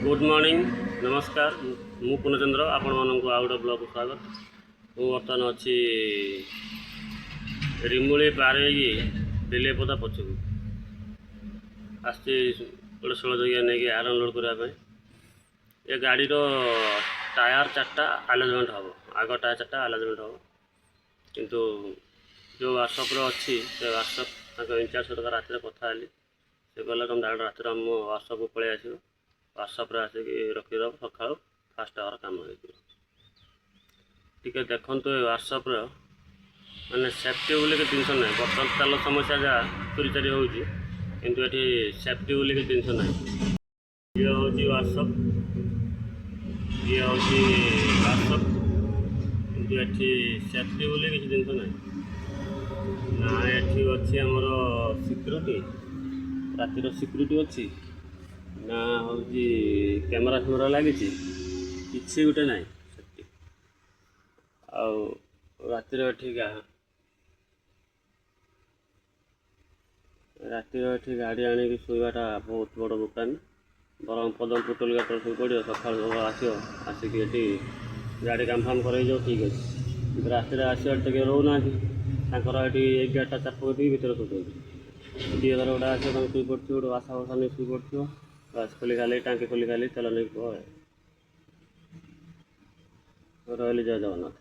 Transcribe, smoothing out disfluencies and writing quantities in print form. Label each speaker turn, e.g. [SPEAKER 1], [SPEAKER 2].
[SPEAKER 1] Good morning नमस्कार मु पूर्णचंद्र आपण मानक आउ गोटे ब्लॉग स्वागत। मु बर्तमान अच्छी रिमुली पार दिलेपदा पछक आसती गोटे 16 जगह नहीं आयरन लोड करने। ये गाड़ी टायर 4टा आलाजमेंट हम आग टायर 4टा आलाजमेंट हम किंतु जो वार्कशॉप अच्छी से वार्कशॉप इंचार्ज सहित रात कथा से कहला तुम डायरेक्ट रात आम वार्कशॉप को पलि आस वार्कशॉप आसिक रखीद सका फास्ट आवर कम हो देखु वार्कशॉप माने सेफ्टी बोल जिनस ना बर्तमान चाल समस्या जहाँ चोरी चारी हो किंतु ये सेफ्टी बोल जिनस ना। ये हूँ वार्कशॉप ये हूँ वार्कशॉप किंतु ये सेफ्टी बोल किसी जिनस ना ये अच्छी आमर सिक्योरिटी रातिर सिक्योरिटी अच्छी ना हूँ कैमेरा फैमेरा लगी किसी गोटे ना सेफ्टी आतिर रातिर गाड़ी आने शोवाटा बहुत बड़ दुकान बरम पदमपुर टोल गेट सब पड़ो सका आसो आसिक गाड़ी काम फाम कर ठीक अच्छे रात आसो रोना ये 11टा 4 पकड़ भर शुद्ध दीहर गोटे आस शुई पड़ो गोटे आशा बसा नहीं शुई पड़ो बस खोली खाली टाँकी खोली खाली तेल नहीं रही। जय जगन्नाथ।